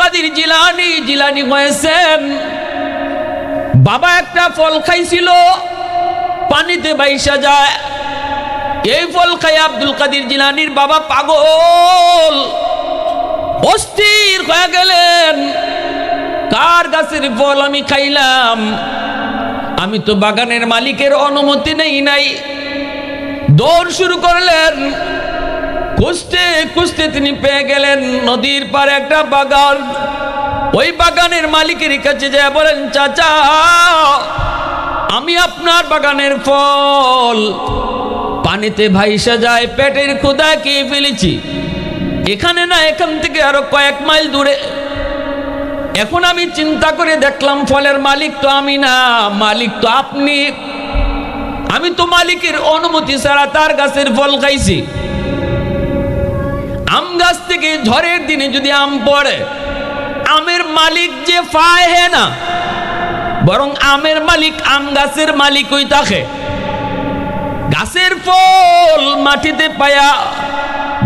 কাদের জিলানী হয়েছেন বাবা একটা ফল খাইছিল পানিতে ভাইসা যায় এই ফল খাই আব্দুল কাদের জিলানীর বাবা পাগল অস্থির হয়ে গেলেন কার গাছের ফল আমি খাইলাম আমি তো বাগানের মালিকের অনুমতি নাই দৌড় শুরু করলেন খুঁজতে খুঁজতে তিনি পেয়ে গেলেন নদীর পাড়ে একটা বাগান ওই বাগানের মালিকের কাছে যায় বলেন চাচা আমি আপনার বাগানের ফল পানিতে ভাইসা যায় পেটের ক্ষুধা খেয়ে ফেলেছি এখানে না এখান থেকে আরো কয়েক মাইল দূরে এখন আমি চিন্তা করে দেখলাম ফলের মালিক তো আমি না মালিক তো আপনি আমি তো মালিকের অনুমতি ছাড়া তার গাছের ফল খাইছি আম গাছ থেকে ঝড়ের দিনে যদি আম পড়ে আমের মালিক যে পায় হে না বরং আমের মালিক আম গাছের মালিক হই থাকে গাছের ফল মাটিতে পায়া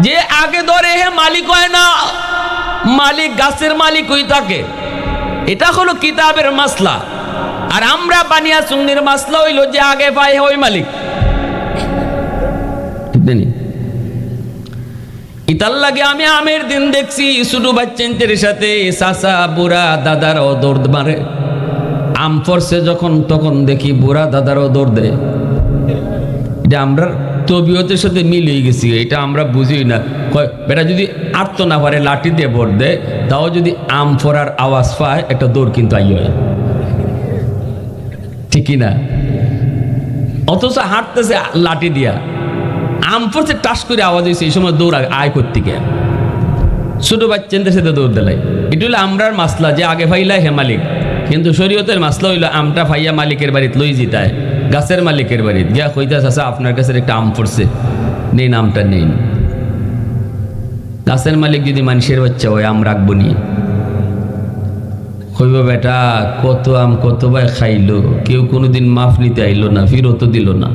যে আগে ধরে হে মালিক হয় না মালিক গাছের মালিক হই থাকে এটা হলো কিতাবের মাসলা আর আমরা বানিয়া সুন্নির মাসলা হইল যে আগে পায় ওই মালিক ইতার লাগে আমি আমের দিন দেখছি ছোট বাচ্চাদের সাথে চাচা বুড়া দাদারাও দৌড় মারে আম পড়ছে যখন তখন দেখি বুড়া দাদারাও দৌড় দেয় এটা আমরা তবিয়তের সাথে মিলিয়ে গেছি এটা আমরা বুঝি না বেটা যদি আটত না পারে লাঠি দিয়ে ভোট দেয় তাও যদি আম পড়ার আওয়াজ পায় একটা দৌড় কিন্তু আই হয় ঠিকই না অথচ হাঁটতেছে লাঠি দিয়া আম পড়ছে টাস করে আওয়াজ হয়েছে এই সময় দৌড় আয় করতে গিয়ে ছোট বাচ্চাদের সাথে দৌড় দিলাই এটা হলো আমরার মাসলা যে আগে ফাইলা হে মালিক কিন্তু শরীয়তের মাসলা হইলো আমটা ফাইয়া মালিকের বাড়িতে লই জিতায় গাছের মালিকের বাড়িতে গিয়া কইতাছে আচ্ছা আপনার কাছে একটা আম পড়ছে নেই আমটা নেই গাছের মালিক যদি মানুষের বাচ্চা হয় আম রাখবো নি কইব বেটা কত আম কতবার খাইলো কেউ কোনোদিন মাফ নিতে আইলো না ফিরত দিল না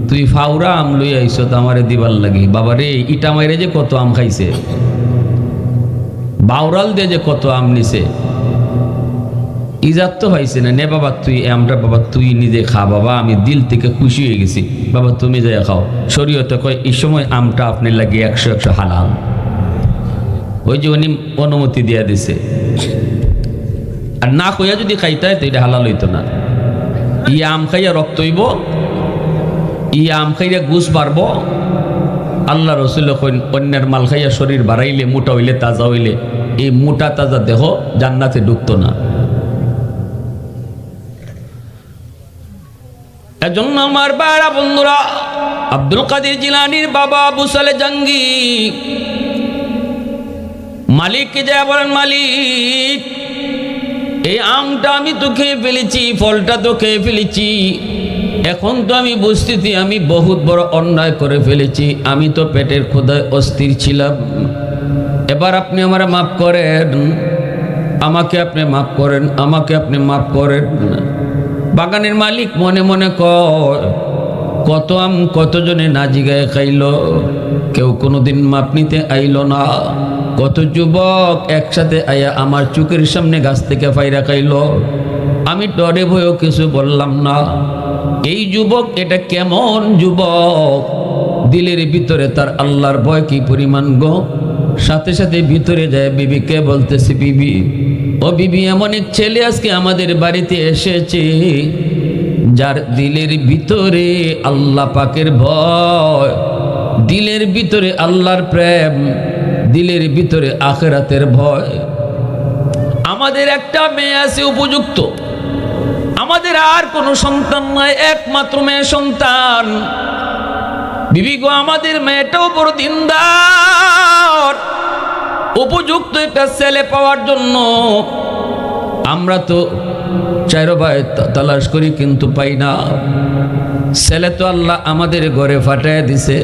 তুই ফাউরা আম লই আইস তো আমারে দিবার লাগে বাবারে ইটা মাইরে যে কত আম খাইছে বাউরাল দিয়ে যে কত আম নিছে ইজাত তো হয়েছে না নে বাবা তুই আমটা বাবা তুই নিজে খা বাবা আমি দিল থেকে খুশি হয়ে গেছি বাবা তুমি যাই খাও শরীয়তে কয় এই সময় আমটা আপনার লাগে 100 হালাল ওই যে উনি অনুমতি দিয়া দিছে আর না কইয়া যদি খাইতে হয় তো এটা হালাল হইতো না ই আম খাইয়া রক্ত হইব ই আম খাইয়া গুছ বাড়ব আল্লাহ রসুল অন্যের মাল খাইয়া শরীর বাড়াইলে মোটা হইলে তাজা হইলে এই মোটা তাজা দেহ জান্নাতে ঢুকতো না এজন্য আমার বাড়া বন্ধুরা আব্দুল কাদের জিলানীর বাবা আবু সালেহ জাঙ্গি মালিককে যা বলেন মালিক এই আমটা আমি তো খেয়ে ফেলেছি ফলটা তো খেয়ে ফেলেছি এখন তো আমি বুঝতেছি আমি বহুত বড় অন্যায় করে ফেলেছি আমি তো পেটের ক্ষুধায় অস্থির ছিলাম এবার আপনি আমারে মাফ করেন আমাকে আপনি মাফ করেন আমাকে আপনি মাফ করেন বাগানের মালিক মনে মনে কয় কত আম কতজনে না জিগায় খাইল কেউ কোনোদিন মাপ নিতে আইল না কত যুবক একসাথে আয়া আমার চোখের সামনে গাছ থেকে ফাইরা খাইল আমি ডরে ভয়েও কিছু বললাম না এই যুবক এটা কেমন যুবক দিলের ভিতরে তার আল্লাহর ভয় কি পরিমাণ গো সাথে সাথে ভিতরে যায় বিবিকে বলতেছে বিবি ও বিবি এমন এক ছেলে আজকে আমাদের বাড়িতে এসেছে যার দিলের ভিতরে আল্লাহ পাকের ভয় দিলের ভিতরে আল্লাহর প্রেম দিলের ভিতরে আখিরাতের ভয় আমাদের একটা মেয়ে আছে উপযুক্ত আমাদের আর কোনো সন্তান নাই একমাত্র মেয়ে সন্তান বিবি গো আমাদের মেয়েটাও বড় দিনদার উপযুক্ত একটা ছেলে পাওয়ার জন্য আমরা তো চাইরো ভাই তালাশ করি কিন্তু পাই না ছেলে তো আল্লাহ আমাদের ঘরে ফাটায় দিছে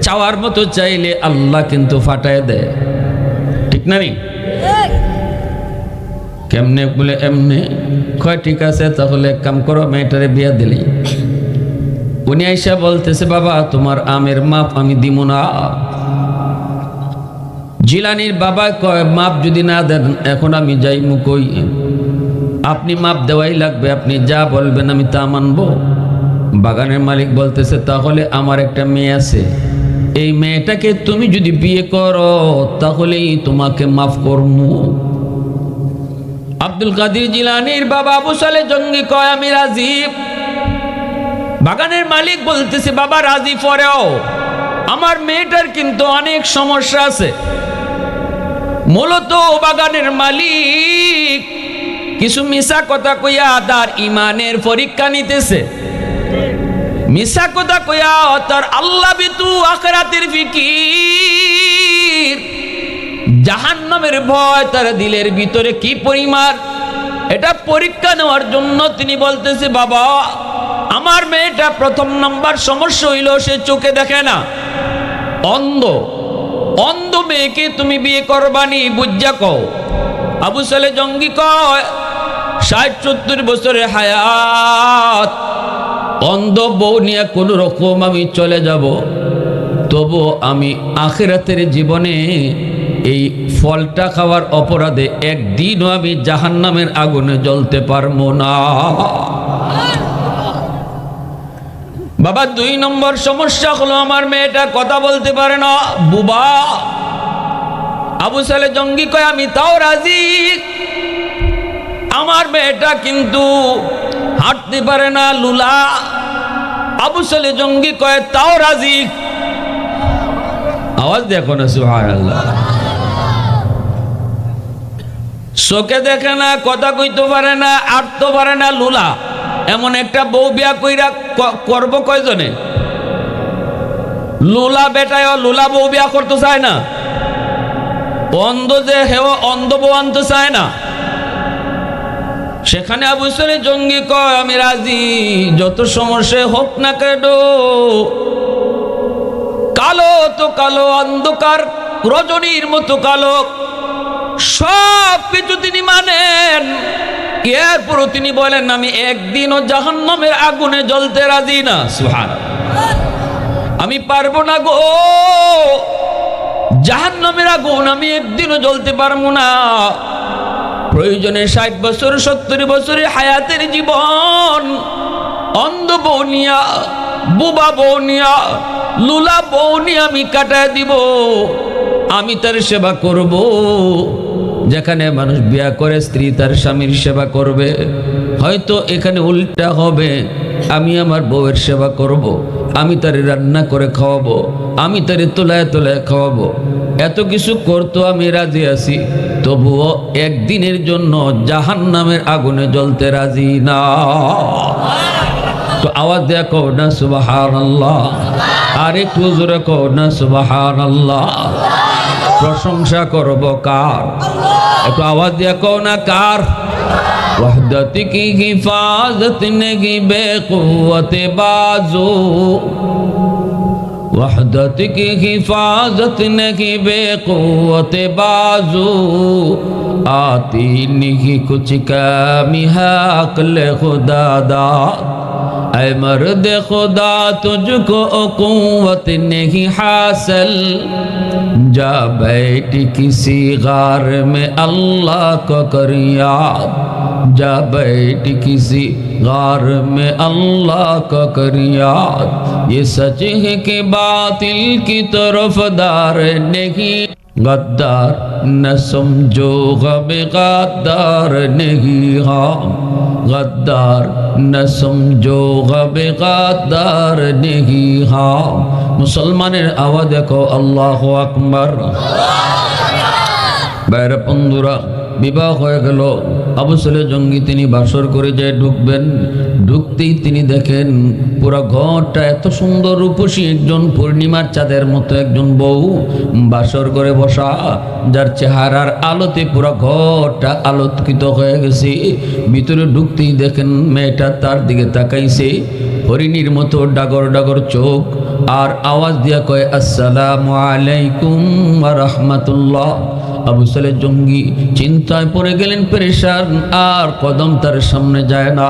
চাওয়ার মতো চাইলে আল্লাহ কিন্তু ফাটায় দেয় ঠিক না নি কেমনে বলে এমনি কয় ঠিক আছে তাহলে এক কাম করো মেয়েটারে বিয়া দিলেই উনি আইসা বলতেছে বাবা তোমার আমের মাপ আমি দিব না জিলানির বাবা কয় মাপ যদি না দেন এখন আমি যাইমু কই? আপনি মাপ দেওয়াই লাগবে, আপনি যা বলবেন আমি তা মানব। বাগানের মালিক বলতেছে তাহলে আমার একটা মেয়ে আছে, এই মেয়েটাকে তুমি যদি বিয়ে করো তাহলেই তোমাকে মাফ করবো। আব্দুল কাদের জিলানির বাবা আবু সালে জঙ্গি কয় আমি রাজি। বাগানের মালিক বলতেছে বাবা রাজি পরেও আমার মেয়েটার কিন্তু অনেক সমস্যা আছে। মূলত বাগানের মালিক কিছু মিশা কথা কইয়া তার ইমানের পরীক্ষা নিতেছে। মিশা কথা কইয়া তার আল্লাহ বিতু আখিরাতের ফিকির, জাহান্নামের ভয় তার দিলের ভিতরে কি পরিমাণ, এটা পরীক্ষা নেওয়ার জন্য তিনি বলতেছে বাবা আমার মেয়েটা প্রথম নাম্বার সমস্যা হইল সে চোখে দেখে না, অন্ধ। অন্ধ মেয়েকে তুমি বিয়ে করবানি বুঝা কও। আবু সালে জঙ্গি কয় ৬০-৭০ বছরের হায়াত, অন্ধ বউ নিয়ে কোনো রকম আমি চলে যাব, তবু আমি আখিরাতের জীবনে এই ফলটা খাওয়ার অপরাধে একদিনও আমি জাহান্নামের আগুনে জ্বলতে পারবো না। বাবা ২ নম্বর সমস্যা হলো আমার মেয়েটা কথা বলতে পারে না, বুবা। আবু সালে জঙ্গি কয় আমি তাও রাজি, আমার মেয়েটা কিন্তু হাঁটতে পারে না, লুলা। আবু সালে জঙ্গি কয় তাও রাজি। আওয়াজ দেখো না সুবহানাল্লাহ। চোখে দেখে না, কথা কইতে পারে না, আটতে পারে না, লুলা। এমন একটা বউ বিয়া কইরা করব কয়জনে? লুলা বেটায় লুলা বউ বিয়া করতে চায় না, অন্ধ যে হেও অন্ধ বউ আনতে চায় না। সেখানে আবু সালে জঙ্গি কয় আমি রাজি, যত সমস্যা হোক না কেন, কালো তো কালো, অন্ধকার রজনীর মতো কালো, সব কিছু তিনি মানেন। এরপরও তিনি বলেন আমি একদিনও জাহান্নামের আগুনে জ্বলতে রাজি না। সুবহানাল্লাহ, আমি পারবো না গো, জাহান্নামের আগুন আমি একদিনও জ্বলতে পারবো না। প্রয়োজনে ৬০ বছর ৭০ বছরের হায়াতের জীবন অন্ধ বউ নিয়া, বুবা বউ নিয়া, লুলা বউ নিয়ে আমি কাটায় দিব, আমি তার সেবা করব। যেখানে মানুষ বিয়া করে স্ত্রী তার স্বামীর সেবা করবে, হয়তো এখানে উল্টা হবে, আমি আমার বউয়ের সেবা করব, আমি তারে রান্না করে খাওয়াবো, আমি তারে তোলায় তোলায় খাওয়াবো। এত কিছু করতো আমি রাজি আছি, তবুও একদিনের জন্য জাহান্নামের আগুনে জ্বলতে রাজি না। তো আওয়াজ দেয়া কও না সুবহানাল্লাহ, আর একটু জোরে কও না সুবহানাল্লাহ। প্রশংসা করব কার? একটু আওয়াজ দিয়া কও না কার? वहदत की हिफाजत नहीं बेक़ुव्वत बाजू, वहदत की हिफाजत नहीं बेक़ुव्वत बाजू, आती नहीं कुछ कमी है अक़्ल खुदा दा, ऐ मर्द खुदा तुझको क़ुव्वत नहीं हासिल, जा बैठ किसी गार में अल्लाह को कर याद, जा बैठ किसी गार में अल्लाह का कर याद, ये सच है कि बातिल की तरफदार नहीं, गद्दार न समझो गम गद्दार नहीं, हाँ गद्दार न समझो गम गद्दार नहीं, हाँ। मुसलमाনের आवाज देखो अल्लाहु আকবার। বাইরে বন্ধুরা, বিবাহ হয়ে গেল, আবু সালে জঙ্গি তিনি বাসর করে যায় ঢুকবেন, ঢুকতেই তিনি দেখেন পুরো ঘরটা এত সুন্দর রূপসী একজন পূর্ণিমার চাঁদের মতো একজন বউ বাসর করে বসা, যার চেহারার আলোতে পুরো ঘরটা আলোকিত হয়ে গেছে। ভিতরে ঢুকতেই দেখেন মেয়েটা তার দিকে তাকাইছে, হরিণীর মতো ডাগর ডাগর চোখ, আর আওয়াজ দিয়া কয় আসসালামু আলাইকুম ওয়া রাহমাতুল্লাহ। আবু সালেহ জঙ্গি চিন্তায় পড়ে গেলেন, পেরেশান, আর কদম তার সামনে যায় না।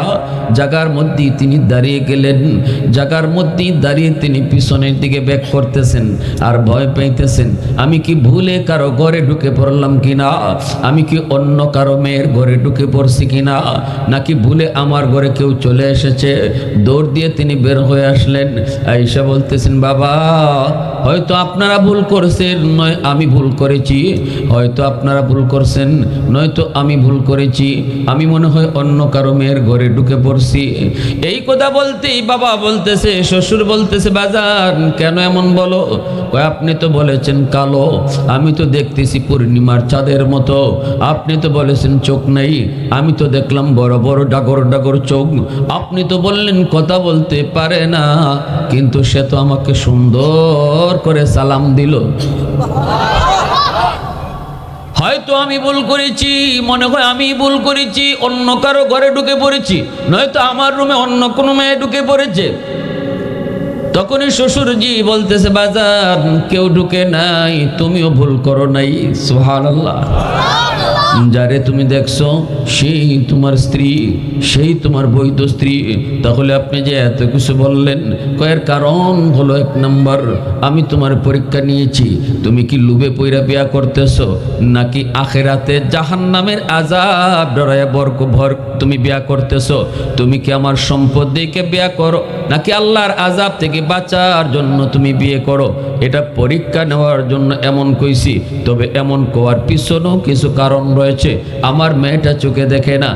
জায়গার মধ্যেই তিনি দাঁড়িয়ে গেলেন। জায়গার মধ্যেই দাঁড়িয়ে তিনি পিছনের দিকে ব্যাক করতেছেন আর ভয় পাইতেছেন, আমি কি ভুলে কারো ঘরে ঢুকে পড়লাম কিনা, আমি কি অন্য কারো মেয়ের ঘরে ঢুকে পড়ছি কিনা, নাকি ভুলে আমার ঘরে কেউ চলে এসেছে। দৌড় দিয়ে তিনি বের হয়ে আসলেন। আয়েশা বলতেছেন, বাবা হয়তো আপনারা ভুল করেছেন, নয় আমি ভুল করেছি, হয়তো আপনারা ভুল করছেন, নয়তো আমি ভুল করেছি, আমি মনে হয় অন্য কারো মেয়ের ঘরে ঢুকে পড়ছি। এই কথা বলতেই বাবা বলতেছে, শ্বশুর বলতেছে, বাজান কেন এমন বলো? কয়, আপনি তো বলেছেন কালো, আমি তো দেখতেছি পূর্ণিমার চাঁদের মতো। আপনি তো বলেছেন চোখ নেই, আমি তো দেখলাম বড় বড় ডাগর ডাগর চোখ। আপনি তো বললেন কথা বলতে পারে না, কিন্তু সে তো আমাকে সুন্দর করে সালাম দিল। হয়তো আমি ভুল করেছি, মনে হয় আমি ভুল করেছি, অন্য কারো ঘরে ঢুকে পড়েছি, নয়তো আমার রুমে অন্য কোনো মেয়ে ঢুকে পড়েছে। তখনই শ্বশুরজি বলতেছে, বাজার কেউ ঢুকে নাই, তুমিও ভুল করো নাই। সুবহানাল্লাহ। যারে তুমি দেখছো সেই তোমার স্ত্রী, সেই তোমার বৈধ স্ত্রী। তাহলে আপনি যে এত কিছু বললেন, কয়ের কারণ হলো, এক নম্বর, আমি তোমার পরীক্ষা নিয়েছি, তুমি কি লুবে পইরা বিয়া করতেছো, নাকি আখেরাতে জাহান্নামের আযাব ডরায়া ভর তুমি বিয়া করতেছো। তুমি কি আমার সম্পদ দেখে বিয়া করো, নাকি আল্লাহর আযাব থেকে বাঁচার জন্য তুমি বিয়ে করো। এটা পরীক্ষা নেওয়ার জন্য এমন কইছি। তবে এমন কোয়ার পিছনেও কিছু কারণ রয়েছে। আমার মেয়েটা চোখে দেখে না,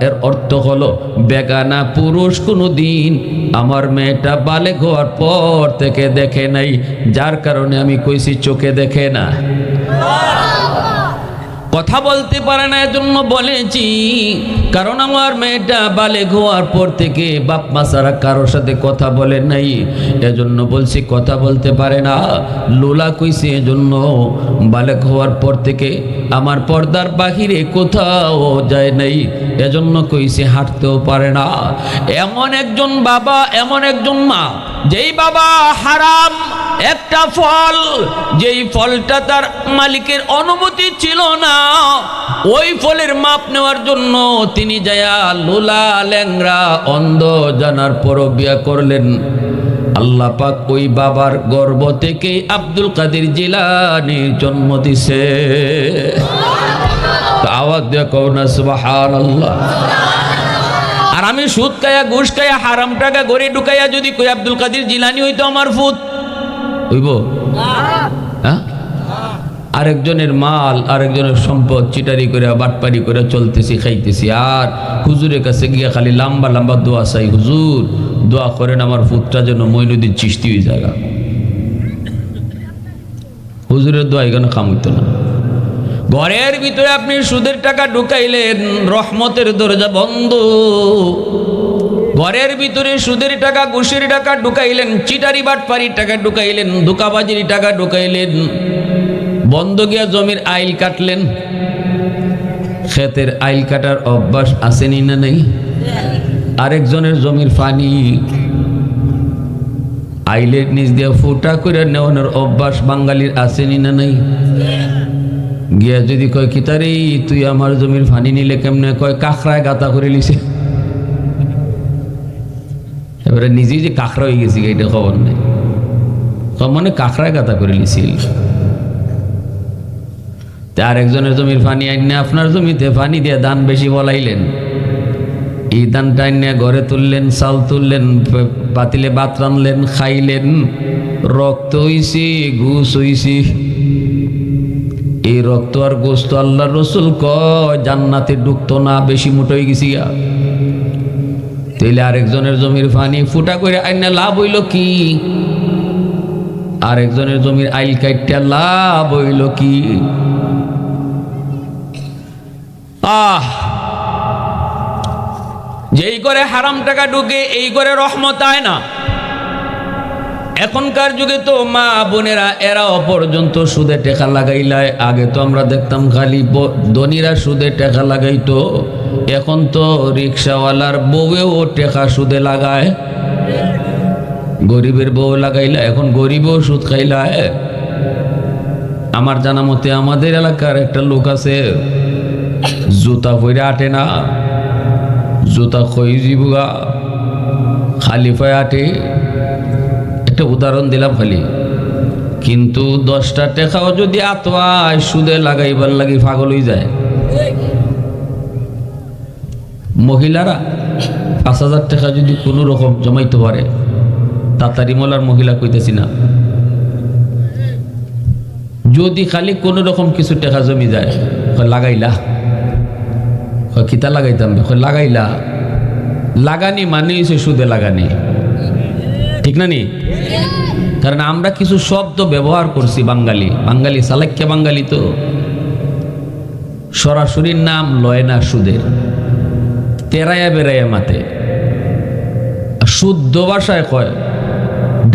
এর অর্থ হলো বেগানা পুরুষ কোনো দিন আমার মেয়েটা বালেগ হওয়ার পর থেকে দেখে নাই, যার কারণে আমি কইছি চোখে দেখে না। কথা বলতে পারে না এজন্য বলেছি, কারণ আমার মেয়েটা বালেগ হওয়ার পর থেকে বাপ মা ছাড়া কারোর সাথে কথা বলে নাই, এজন্য বলছি কথা বলতে পারে না। লোলা কইছে এজন্য বালেগ হওয়ার পর থেকে আমার পর্দার বাহিরে কোথাও যায় নাই, এজন্য কইছে হাঁটতেও পারে না। এমন একজন বাবা, এমন একজন মা, যেই বাবা হারাম একটা ফল, যেই ফলটা তার মালিকের অনুমতি ছিল না, ওই ফলের মাপ নেওয়ার জন্য তিনি যায়া লোলা ল্যাংরা অন্ধ জানার পরও বিয়া করলেন। আল্লাহ পাক ওই বাবার গর্ভ থেকে আব্দুল কাদের জিলানীর জন্ম দিছে। আওয়াজ দিয়ে কও না সুবহানাল্লাহ। আর আমি সুদ খায়া ঘুষ খায়া হারাম টাকা গড়ে ঢুকাইয়া যদি কই আব্দুল কাদের জিলানী হইতো আমার ফুত হইব? হ্যাঁ, আরেকজনের মাল, আরেকজনের সম্পদ চিটারি করে বাটপারি করে চলতেছি, খাইতেছি, আর হুজুরের কাছে গিয়া খালি লম্বা লম্বা দোয়া চাই, হুজুর দোয়া করেন আমার ফুটটা যেন মঈনুদ্দিন চিশতি হয়ে জায়গা। হুজুরের দোয়া এখানে কাম হইতো না। ঘরের ভিতরে আপনি সুদের টাকা ঢুকাইলেন, রহমতের দরজা বন্ধ। ঘরের ভিতরে সুদের টাকা, ঘুষের টাকা ঢুকাইলেন, চিটারি বাটপারির টাকা ঢুকাইলেন, ধোঁকাবাজির টাকা ঢুকাইলেন, বন্ধ গিয়া জমির আইল কাটলেন। ক্ষেতের আইল কাটার অভ্যাস আসেনি না নেই? আরেকজনের জমির পানি আইলের নিচ দিয়ে ফুটা করে নেওয়ানোর অভ্যাস বাঙালির আসেনি না নেই? গিয়া যদি কয় কিতারে তুই আমার জমির পানি নিলে কেমনে, কয় কাঁকড়ায় গাতা করে লিছে। এবারে নিজেই যে কাঁকড়া হয়ে গেছি এটা খবর নেই, মানে কাঁকড়ায় গাতা করে লিছিল। আরেকজনের জমির পানি আইনে আপনার জমিতে পানি দিয়ে ধান বেশি বলাইলেন, এই ধানটা আইনে ঘরে তুললেন, চাল তুললেন, পাতিলে ভাত রানলেন, খাইলেন, রক্ত হইছে, ঘুষ হইছে। এই রক্ত আর গোস্ত আল্লাহর রাসূল কয় জান্নাতে ঢুকতো না, বেশি মোটা হয়ে গেছি। তাইলে আরেকজনের জমির পানি ফুটা করে আইনে লাভ হইল কি? আরেকজনের জমির আইল কাইটটা লাভ হইল কি? যেই করে হারাম টাকা ঢুকে এই করে রহমত আয় না। এখনকার যুগে তো মা বোনেরা এরাও পর্যন্ত সুদে টাকা লাগাইলায়। আগে তো আমরা দেখতাম খালি ধনীরা সুদে টাকা লাগাইতো, এখন তো রিক্সাওয়ালার বউয়েও টাকা সুদে লাগায়। গরিবের বউ লাগাইলা, এখন গরিবও সুদ খাইলায়। আমার জানা মতে আমাদের এলাকার একটা লোক আছে, জুতা পরে আটে না, জুতা খই জিবুগা, খালি পায়ে আটে। একটা উদাহরণ দিলাম খালি, কিন্তু 10টা টাকাও যদি আতোয়ায় সুদে লাগাইবার লাগি পাগল হয়ে যায়। মহিলারা 5,000 টাকা যদি কোনো রকম জমাইতে পারে, তাড়াতাড়ি মোলার মহিলা কইতেছি না, যদি খালি কোনো রকম কিছু টাকা জমি যায়, লাগাইলা, কিতা লাগাইতাম, লাগাইলা। লাগানি মানে হচ্ছে সুদে লাগানি, ঠিক না নি? কারণ আমরা কিছু শব্দ ব্যবহার করছি, বাঙালি সালাক্যা বাঙালি তো সরাসরি নাম লয় না সুদের, তেরায়া বেড়াইয়া মাতে। শুদ্ধ ভাষায় কয়,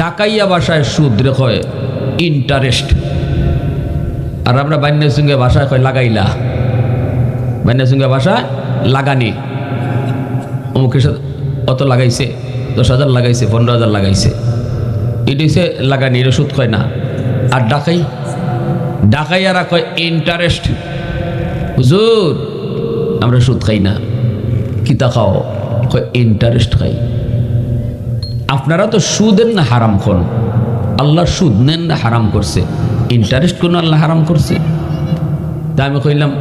ঢাকাইয়া ভাষায় সুদ রে কয় ইন্টারেস্ট, আর আমরা বান্যার সঙ্গে ভাষায় কয় লাগাইলা। বান্যার সঙ্গে ভাষায় লাগানি, অমুকের সাথে অত লাগাইছে, 10,000 লাগাইছে, 15,000 লাগাইছে, এটা হচ্ছে লাগানি, এটা সুদ কয় না। আর ডাকাইয়ারা কয় ইন্টারেস্ট। হুজুর আমরা সুদ খাই না, কিতা খাও? কয় ইন্টারেস্ট খাই। আপনারা তো সুদের না হারাম খন, আল্লাহ সুদ নেন না হারাম করছে, ইন্টারেস্ট কোন আল্লাহ হারাম করছে? তা আমি কইলাম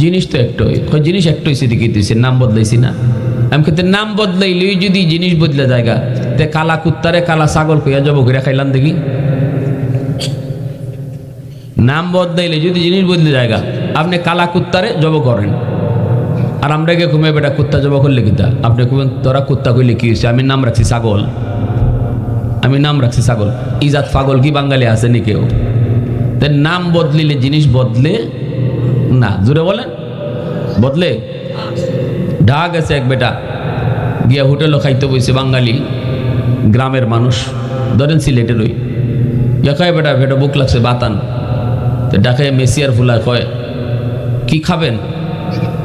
জিনিস তো একটাই। জিনিস একটাই সেদিকে দিয়েছে, নাম বদলাইছি না। আমি কিন্তু নাম বদলাইলেই যদি জিনিস বদলে জায়গা, তে কালা কুত্তারে কালা ছাগল কইয়া জব করে খাইলাম দেখি। নাম বদলাইলে যদি জিনিস বদলে জায়গা, আপনি কালা কুত্তারে জব করেন, আর আমরা গিয়ে ঘুমে বেটা কুত্তা জব করলে কিতা? আপনি কইবেন তোরা কুত্তা কইলে কি হয়েছে? আমি নাম রাখছি ছাগল, আমি নাম রাখছি ছাগল। ইজাত পাগল কি বাঙালি আছে নি কেউ? তাই নাম বদলিলে জিনিস বদলে না, জোরে বলেন বদলে। ঢাক আছে এক বেটা গিয়া হোটেলও খাইতে বইছে, বাঙালি গ্রামের মানুষ, ধরেন সিলেটের ওই দেখায় বেটা, বেটা বুক লাগছে বাতান, তো ডাকায় মেসিয়ার ফুলা কয় কি খাবেন?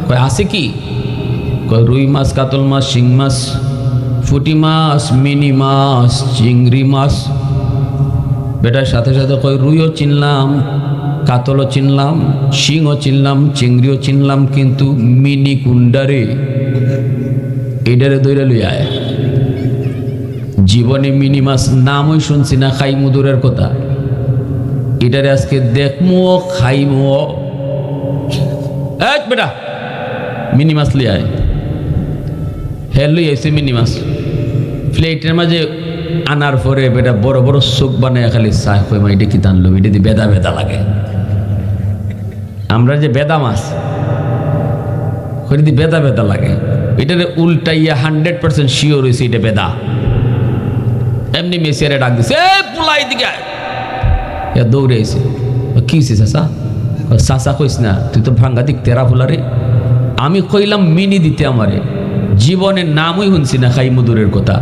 কয় আছে কি? কয় রুই মাছ, কাতল মাছ, শিং মাছ, ফুটি মাছ, মিনি মাছ, চিংড়ি মাছ। বেটার সাথে সাথে কয় রুইও চিনলাম, কাতলও চিনলাম, শিংও চিনলাম, চিংড়িও চিনলাম, কিন্তু মিনি কুন্ডারে এটারে দৈরা লই আয়। জীবনে মিনি মাছ নামই শুনছি না, খাই মুদুরের কথা। এটারে আজকে দেখমো খাইমো। এক বেটা মিনি মাছ লই আয়। হ্যাঁ লই আইছে মিনি মাছ, প্লেটের মাঝে আনার পরে বেটা বড় বড় চোখ বানায় খালি চায়, কই মা এটা কি টানলো, এটা দিয়ে বেদা বেদা লাগে। আমরা যে বেদা মাছ দি বেদা বেদা লাগে, এটারে উল্টাইয়া 100% শিওর হয়েছে এটা বেদা। এমনি মেসিয়ারে ডাক দিছে, পুলাই দিকে দৌড়ে আইছে। কি হয়েছে চাষা? চাষা কইস না, তুই তো ভাঙ্গা দিক তেরা ফুলারে। আমি কইলাম মিনি দিতে আমারে, জীবনের নামই শুনছি না খাই মধুরের কথা।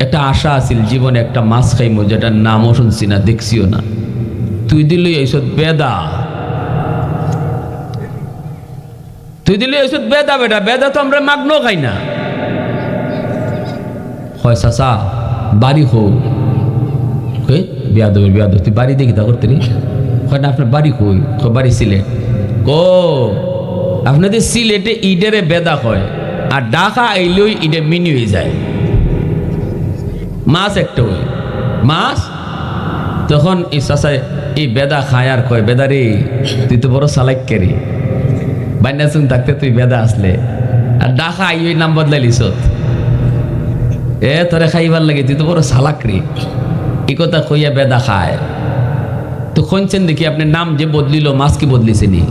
একটা আশা আছিল জীবনে একটা মাছ খাইমো, যেটার নামও শুনছি না, দেখছিও না। তুই দিল এইসব বেদা, তুই দিল এইসব বেদা। বেটা বেদা তো আমরা মাগনো খাই না। হয় চাচা বাড়ি হোক, বিয়াদবের বিয়াদ, তুই বাড়ি দেখি তা করতে হয় না? আপনার বাড়ি কই? বাড়ি সিলেট। ও আপনাদের সিলেটে ইডেরে বেদা হয়, আর ডাকা আইলেও ইডে মিনি হয়ে যায়। মাছ একটা ওই মাছ, তখন এই চাচায় এই বেদা খায় আর কয়, বেদা রে তুই তো বড় চালাক রে, বান্যাসুন থাকতে তুই বেদা আসলে, আর ডাকা আই ওই নাম বদলাইলিস, তোরে খাইবার লাগে, তুই তো বড় চালাক রে। এই কথা কইয়া বেদা খায়। তো শুনছেন দেখি আপনি নাম যে বদলিল, মাছ কি বদলিছে নি?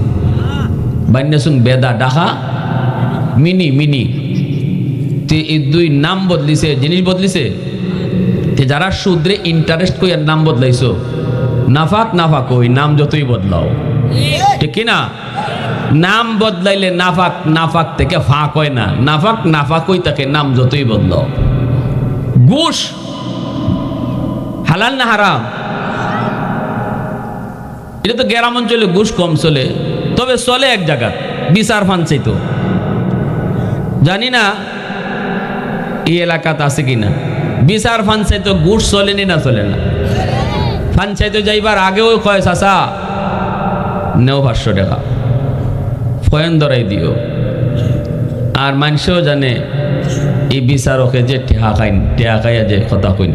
বান্যাসুন বেদা, ডাকা মিনি মিনি, এই দুই নাম বদলিছে, জিনিস বদলিছে। যারা সুদরে ইন্টারেস্ট কই আর নাম বদলাইছো, নাফাক নাফাক ওই নাম যতই বদলাও, ঠিক কিনা? নাম বদলাইলে নাফাক নাফাক থেকে ফাঁক হয় না, নাফাক নাফাক হই তাকে নাম যতই বদলাও। ঘুষ হালাল না হারাম? এটা তো গ্রাম অঞ্চলে ঘুষ কম চলে, তবে চলে এক জায়গা, বিচার ফানছেই তো জানি না এই এলাকাতে আছে কিনা। বিচার ফানসাই তো ঘুষ চলেনি না চলে না? ফানসাই তো যাইবার আগেও কয় চাচা নেও 500 টাকা ফয়েন ধরাই দিও। আর মানুষও জানে এই বিচারকে যে টেহা খাইয়া যে কথা কইন,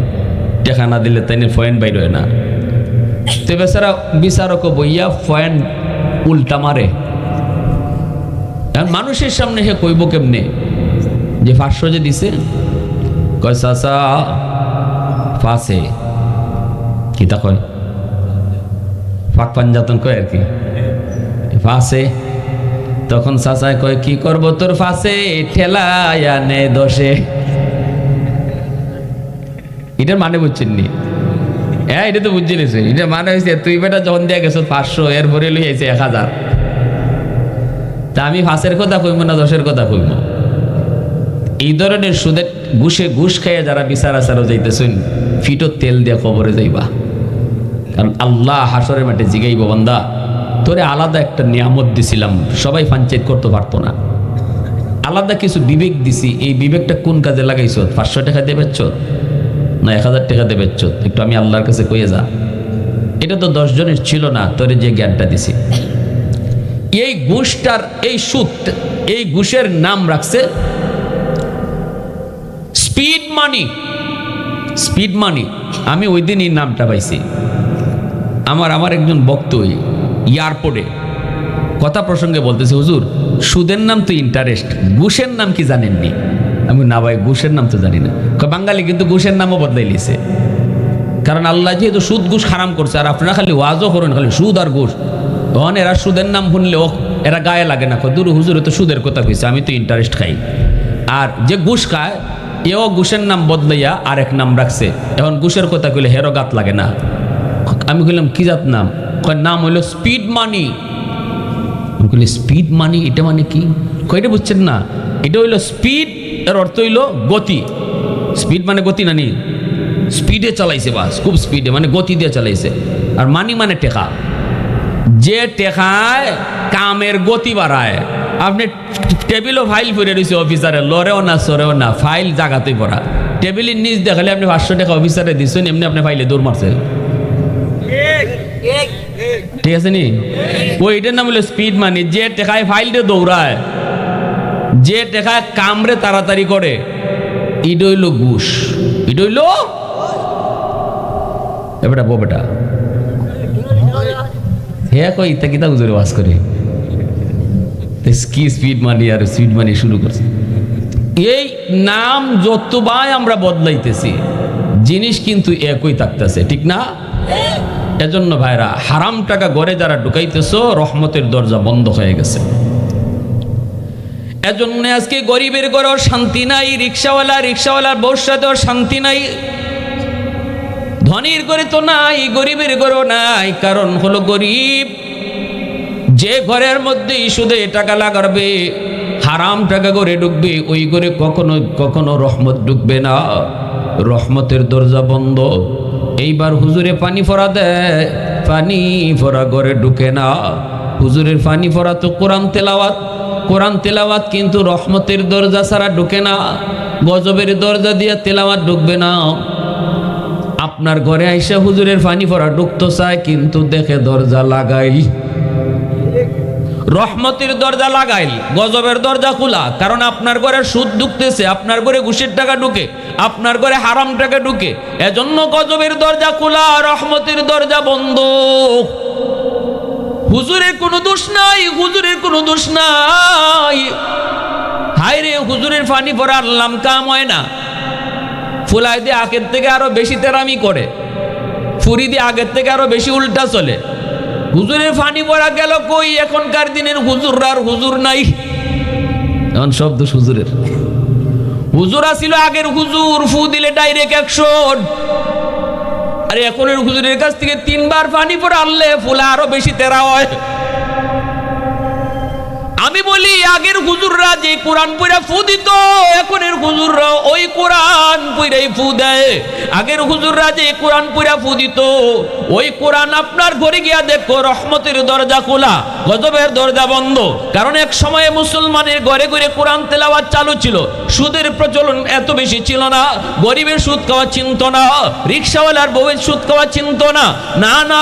টেকা না দিলে তাই ফয়েন বাইর হয় না। তো বেচারা বিচারক বইয়া ফয়েন উল্টা মারে। মানুষের সামনে হে কইব কেমনে যে 500 যে দিছে? কয় চাচা ফাঁসে কিতা কয়, ফাঁক পাঞ্জাতন কয় আর কি, ফাঁসে। তখন চাচায় কয় কি করব তোর ফাঁসে, ঠেলায় নে 10-এ। এটার মানে বুঝছেন নি? হ্যাঁ, এটা তো বুঝছি নিছে। এটা মানে হয়েছে তুই বেটা যখন দিয়ে গেছ 500, এরপরে লই আইছে 1000। তা আমি ফাঁসের কথা কইব না 10-এর কথা কইব? এই ধরনের সুদের ঘুষ খাইয়া যারা বিচার আচারও যাইতেছেন, ফিটো তেল দিয়ে কবরে যাইবা। কারণ আল্লাহ হাসরের মাঠে জিগাইব, বান্দা তোরে আলাদা একটা নিয়ামত দিছিলাম, সবাই পঞ্চায়েত করতে পারতো না। আলাদা কিছু বিবেক দিছি, এই বিবেকটা কোন কাজে লাগাইছ? 500 টাকা দিয়ে বেচছ না 1000 টাকা দিয়ে বেচছ? একটু আমি আল্লাহর কাছে কইয়ে যা। এটা তো 10 জনের ছিল না, তোরে যে জ্ঞানটা দিছি। এই ঘুষটার, এই সুদ, এই ঘুষের নাম রাখছে স্পিড মানি। স্পিড মানি। আমি ওই দিন এই নামটা পাইছি। আমার একজন বক্তব্য এয়ারপোর্টে কথা প্রসঙ্গে বলতেছে, হুজুর সুদের নাম তো ইন্টারেস্ট, ঘুষের নাম কি জানেননি? আমি না ভাই, ঘুষের নাম তো জানি না। বাঙালি কিন্তু ঘুষের নামও বদলাই লিছে, কারণ আল্লাহ যেহেতু সুদ ঘুষ হারাম করছে, আর আপনারা খালি ওয়াজও করেন খালি সুদ আর ঘুষ। তখন এরা সুদের নাম শুনলে এরা গায়ে লাগে না, দূর হুজুরে তো সুদের কথা কইছে, আমি তো ইন্টারেস্ট খাই। আর যে ঘুষ খায় এও ঘুষের নাম বদলাইয়া আরেক নাম রাখছে। এখন ঘুষের কথা কইলে হেরো গাত লাগে না। আমি কইলাম কি জাত নাম? নাম হইল স্পিড মানি। আমি কইলি স্পিড মানি, এটা মানে কি? কইটা বুঝছেন না? এটা হইল স্পিড, এর অর্থ হইল গতি। স্পিড মানে গতি নানি, স্পিডে চালাইছে, বাস খুব স্পিডে মানে গতি দিয়ে চালাইছে। আর মানি মানে টেকা, যে টেকায় কামের গতি বাড়ায়। আপনি টেবিলও ফাইল পড়ে রয়েছে অফিসারে, লড়েও না সরেও না, ফাইল জাগাতেই পড়া। টেবিলের নিচ দেখালে আপনি 500 টাকা অফিসারে দিচ্ছেন, এমনি আপনি ফাইলে দৌড় মারছে। ঠিক আছে নি? ওইটার নাম হলো স্পিড মানি। যে টেকায় ফাইলটা দৌড়ায়, যে টেকায় কামরে তাড়াতাড়ি করে, এটা হইল ঘুষ। এটা হইল বেটা বো বেটা হ্যাঁ কই ইতা কিতা হুজুরে ওয়াজ করে কি স্পিড মানি আর স্পিড মানি শুরু করছে। এই নাম যতবার আমরা বদলাইতেছি, জিনিস কিন্তু একই থাকতেছে, ঠিক না? এজন্য ভাইরা, হারাম টাকা ঘরে যারা ঢুকাইতেছো, রহমতের দরজা বন্ধ হয়ে গেছে। এজন্য আজকে গরিবের ঘরেও শান্তি নাই, রিক্সাওয়ালার বউর সাথেও শান্তি নাই। ধনীর ঘরে তো নাই, গরিবের ঘরেও নাই। কারণ হলো গরিব যে ঘরের মধ্যে সুদে টাকা লাগাবে, হারাম টাকা ঘরে ঢুকবে, ওই ঘরে কখনো রহমত ঢুকবে না, রহমতের দরজা বন্ধ। এইবার হুজুরে পানি ফোড়া দেয়, পানি ফোড়া ঘরে ঢুকে না। হুজুরের পানি ফোড়া তো কোরআন তেলাওয়াত কিন্তু রহমতের দরজা ছাড়া ঢুকে না, গজবের দরজা দিয়ে তেলাওয়াত ঢুকবে না। আপনার ঘরে আইসা হুজুরের পানি ফোড়া ঢুকতে চায়, কিন্তু দেখে দরজা লাগাই, রহমতের দরজা লাগাইল, গজবের দরজা খোলা। কারণ আপনার ঘরে সুদ ঢুকতেছে, আপনার ঘরে ঘুষের টাকা ঢুকে, আপনার ঘরে হারাম টাকা ঢুকে। এজন্য গজবের দরজা খোলা, রহমতের দরজা বন্ধ। হুজুরের কোনো দোষ নাই, হুজুরের কোনো দোষ নাই। হায় রে, হুজুরের পানি পড়া আল্লাম কাম হয় না। ফুলাই দিয়ে আগের থেকে আরো বেশি তেরামি করে, ফুরি দিয়ে আগের থেকে আরো বেশি উল্টা চলে। হুজুরের পানি পড়া গেল কই? এখনকার দিনের হুজুর আর হুজুর নাই, এখন সব দোষ হুজুরের। হুজুর আসিল আগের হুজুর, ফু দিলে ডাইরেক্ট 100। আরে এখনের হুজুরের কাছ থেকে 3 বার পানি পড়া আনলে ফুলা আরো বেশি তেরা হয়। আমি বলি আগের হুজুররা যে কোরআন পড়া ফু দিত, এখনের হুজুররা ওই কোরআন পড়াই ফু দেয়। আগের হুজুররা যে কোরআন পড়া ফু দিত, ওই কোরআন আপনার ঘরে গিয়া দেখো রহমতের দরজা খোলা, গজবের দরজা বন্ধ। কারণ এক সময়ে মুসলমানের ঘরে ঘরে কোরআন তেলাওয়াত চালু ছিল, সুদের প্রচলন এত বেশি ছিল না, গরিবের সুদ খাওয়া চিনত না, রিক্সাওয়ালার বউয়ের সুদ খাওয়া চিনত না, না না,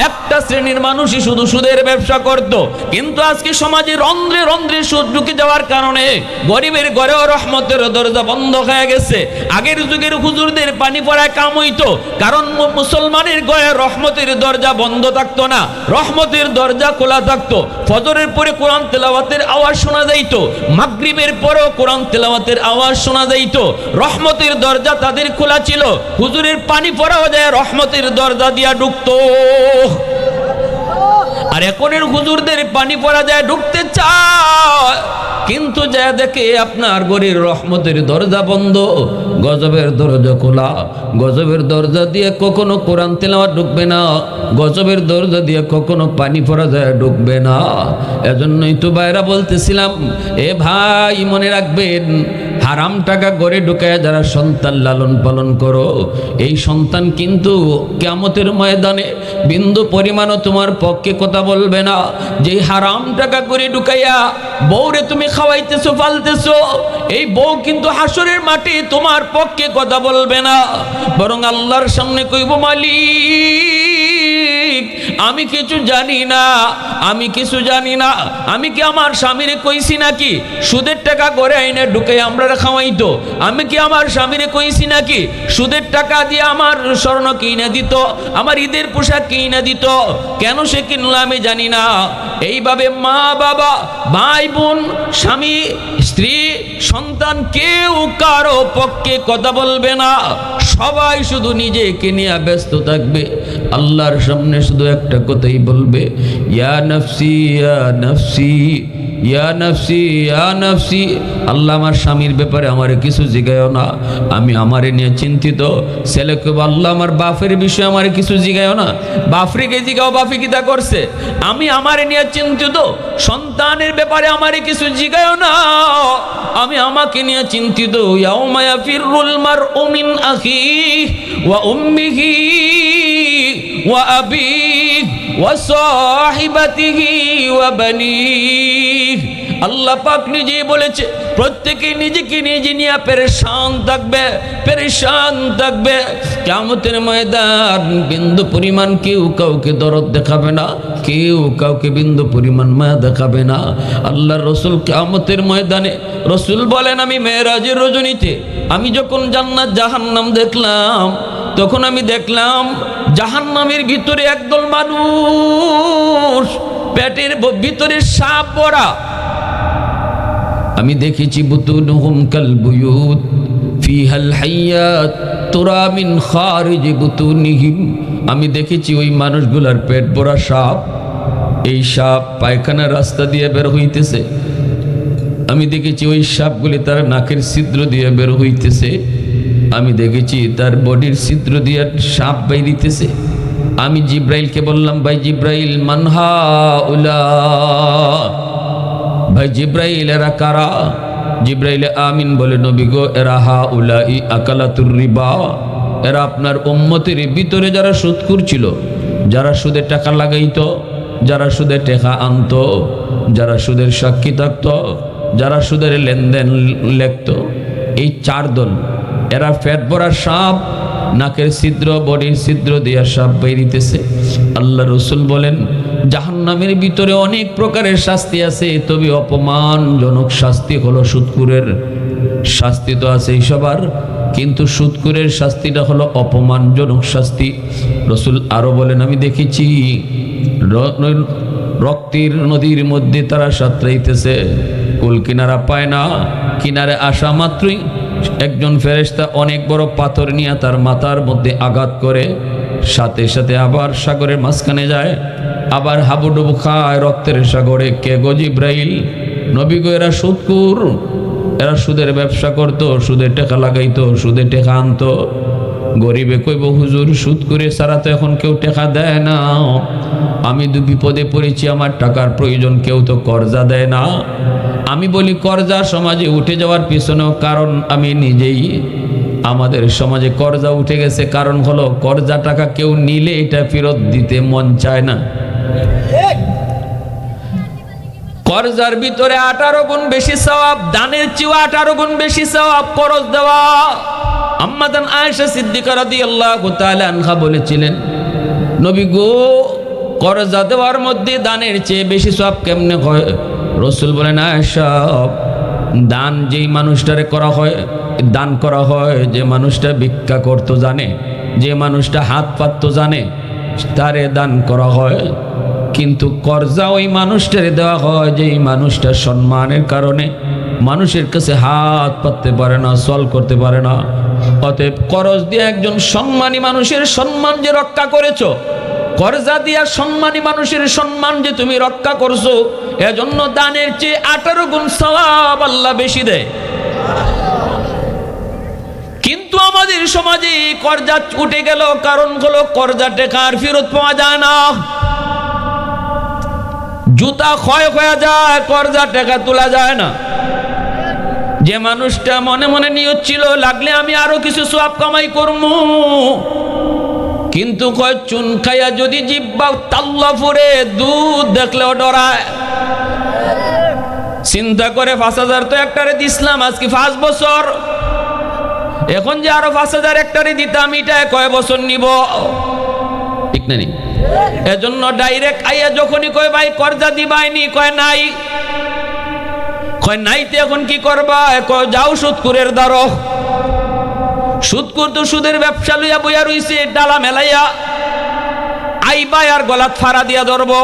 একটা শ্রেণীর মানুষই শুধু সুদের ব্যবসা করত। কিন্তু আজকে সমাজে রন্ধ্রে রন্ধ্রে সুদ ঢুকে যাওয়ার কারণে গরিবের ঘরেও রহমতের দরজা বন্ধ হয়ে গেছে। আগের যুগের হুজুরদের পানি পড়ায় কাম হইতো, কারণ মুসলমানের ঘরে রহমতের দরজা বন্ধ থাকতো না, রহমতের দরজা খোলা থাকতো। ফজরের পরে কোরআন তেলাওয়াতের আওয়াজ শোনা যাইত, মাগরিবের পরেও কোরআন তেলাওয়াতের আওয়াজ শোনা যাইত, রহমতের দরজা তাদের খোলা ছিল। হুজুরের পানি পড়াও যায় রহমতের দরজা দিয়া ঢুকতো। আর এখনের হুজুরদের পানি পড়া যায় ঢুকতে চায়, কিন্তু যা দেখে আপনার ঘরের রহমতের দরজা বন্ধ, গজবের দরজা খোলা। গজবের দরজা দিয়ে কখনো কোরআন তেলাওয়াত ঢুকবে না, গজবের দরজা দিয়ে কখনো পানি পড়া যায় ঢুকবে না। এজন্যই তো ভাইরা বলতেছিলাম, এ ভাই মনে রাখবেন, হারাম টাকা ঘরে ঢুকায় যারা সন্তান লালন পালন করো, এই সন্তান কিন্তু কিয়ামতের ময়দানে বিন্দু পরিমাণও তোমার পক্ষে কথা বলবে না। যে হারাম টাকা ঘরে ঢুকাইয়া বউরে তুমি খাওয়াইতেছো পালতেছো, এই বউ কিন্তু হাসরের মাঠে তোমার পক্ষে কথা বলবে না, বরং আল্লাহর সামনে কইব, মালিক আমি কিছু জানি না, আমি কিছু জানি না। আমি কি আমার স্বামীরে কইছি নাকি সুদের টাকা ঘরে আইনে ঢুকাই আমরা খাওয়াইতো? আমি কি আমার স্বামীরে কইছি নাকি সুদের টাকা দিয়ে আমার স্বর্ণ কিনে দিত, আমার ঈদের পোশাক কিনে দিত? কেন সে কিনলো আমি জানি না। এইভাবে মা বাবা, ভাই বোন, স্বামী স্ত্রী, সন্তান কেউ কারো পক্ষে কথা বলবে না, সবাই শুধু নিজেকে নিয়ে ব্যস্ত থাকবে। আল্লাহর সামনে শুধু একটা কথাই বলবে, ইয়া নফসি ইয়া নফসি ইয়া নফসি ইয়া নফসি। আল্লাহ আমার স্বামীর ব্যাপারে আমারে কিছু জিগায়ও না, আমি আমারে নিয়ে চিন্তিত। ছেলেকে আল্লাহ আমার বাপের বিষয়ে আমারে কিছু জিগায়ও না, বাপরিকে জিগাও, বাপি কিতা করছে, আমি আমারে নিয়ে চিন্তিত। সন্তানের ব্যাপারে আমারে কিছু জিগায়ও না, আমি আমাকে নিয়ে চিন্তিত। ইয়াউমা ইয়াফিরুল মারউ মিন আখিহি ওয়া উম্মিহি ওয়া আবিহি ওয়া সাহিবাতিহি ওয়া বানিহি। আল্লাহ পাক নিজেই বলেছে, প্রত্যেকে নিজেকে নিজে নিয়ে পেরেশান থাকবে, পেরেশান থাকবে। কিয়ামতের ময়দান বিন্দু পরিমাণ কেউ কাউকে দরদ দেখাবে না, কেউ কাউকে বিন্দু পরিমাণ মায়া দেখাবে না। আল্লাহর রসুল কিয়ামতের ময়দানে রসুল বলেন, আমি মেরাজের রজনীতে আমি যখন জান্নাত জাহান্নাম দেখলাম, তখন আমি দেখলাম জাহান্নামের ভিতরে একদল মানুষ, পেটের ভিতরে সাপ ভরা। আমি দেখেছি বুতুনহুম কাল বুয়ুত ফিহাল হাইয়াত তুরা মিন খারিজ বুতুনিহিম। আমি দেখেছি ওই মানুষগুলার পেট ভরা সাপ, এই সাপ পায়খানার রাস্তা দিয়ে বের হইতেছে। আমি দেখেছি ওই সাপগুলি তার নাকের ছিদ্র দিয়ে বের হইতেছে। আমি দেখেছি তার বডির ছিদ্র দিয়ে সাপ বাইরিতেছে। আমি জিব্রাইলকে বললাম, ভাই জিব্রাইল, মানহা উলা, ভাই জিব্রাইল এরা কারা? জিব্রাইল আমিন বলে, নবী গো, এরা হা উলাই আকালাতুর রিবা, এরা আপনার উম্মতের ভিতরে যারা সুদখোর ছিল, যারা সুদের টাকা লাগাইতো, যারা সুদের টাকা আনতো, যারা সুদের সাক্ষী থাকতো, যারা সুদের লেনদেন লেখতো, এই চার দল। এরা পেট ভরা সাপ, নাকের ছিদ্র, বডির ছিদ্র দিয়া সাপ বেরিতেছে। আল্লাহ রসুল বলেন, জাহান্নামের ভিতরে অনেক প্রকারের শাস্তি আছে, তবে অপমানজনক শাস্তি হলো সুদখোরের শাস্তি। তো আছে সবার, কিন্তু সুদখোরের শাস্তিটা হলো অপমানজনক শাস্তি। রসুল আরো বলেন, আমি দেখেছি রক্তের নদীর মধ্যে তারা সাঁতরাইতেছে, কুল কিনারা পায় না, কিনারে আসা মাত্রই একজন ফেরেশতা অনেক বড় পাথর নিয়ে তার মাথার মধ্যে আঘাত করে, সাথে সাথে আবার সাগরের মাঝখানে যায়, আবার হাবুডুবু খায় রক্তের সাগরে। কে গো? জিব্রাইল। নবী গো, এরা সুদখোর, এরা সুদের ব্যবসা করতো, সুদের টাকা লাগাইতো, সুদের টাকা আনতো। গরিবে কইব হুজুর সুদ করে সারা তো এখন কেউ টাকা দেয় না, আমি তো বিপদে পড়েছি, আমার টাকার প্রয়োজন, কেউ তো কর্জা দেয় না। আমি বলি কর্জা সমাজে উঠে যাওয়ার পিছনেও কারণ আমি নিজেই। আমাদের সমাজে কর্জা উঠে গেছে, কারণ হলো কর্জা টাকা কেউ নিলে এটা ফেরত দিতে মন চায় না। কর্জার ভিতরে 18 গুণ বেশি সওয়াব, দানের চেয়ে 18 গুণ বেশি সওয়াব করজ দেওয়া। আম্মা জান আয়েশা সিদ্দিকা রাদিয়াল্লাহু তাআলা আনহা বলেছিলেন, নবী গো, কর্জা দেওয়ার মধ্যে দানের চেয়ে বেশি সওয়াব কেমনে হয়? রাসূল বলেন, আয়েশা, দান যেই মানুষটারে করা হয়, দান করা হয় যে মানুষটা ভিক্ষা করতে জানে, যে মানুষটা হাত পাততে জানে, তারে দান করা হয়। কিন্তু কর্জা ওই মানুষটারে দেওয়া হয় যেই মানুষটা সম্মানের কারণে মানুষের কাছে হাত পাততে পারে না, সল করতে পারে না। অতএব করজ দিয়ে একজন সম্মানী মানুষের সম্মান যে রক্ষা করেছো, কর্জা দিয়া সম্মানী মানুষের সম্মান যে তুমি রক্ষা করছো, এজন্য দানের চেয়ে 18 গুণ সওয়াব আল্লাহ বেশি দেয়। কিন্তু আমাদের সমাজে কর্জা উঠে গেল, কারণ হলো কর্জা টাকা আর ফেরত পাওয়া যায় না। জুতা ক্ষয় হয়ে যায়, কর্জা টাকা তোলা যায় না। যে মানুষটা মনে মনে নিয়ত ছিল লাগলে আমি আরো কিছু সওয়াব কামাই করবো, কিন্তু কয় চুন খাইয়া যদি জিব্বা তাল্লা ফুরে, দুধ দেখলেও ডরায়। চিন্তা করে 5,000 তো একটারে দিছিলাম, আজকে 5 বছর, এখন যে আরো 5,000 একটারে দিতাম, এটা কয় বছর নিব? ঠিক না? এজন্য ডাইরেক্ট আইয়া যখনই কয় ভাই কর্জা দিবাইনি, কয় নাই। কয় নাইতে এখন কি করবা? কয় যাও সুদকুরের দ্বারো। সুদকুর তো সুদের ব্যবসা লইয়া বইয়া রইছে, ডালা মেলাইয়া আইবা আর গলাত ফাড়া দিয়া ধরবো।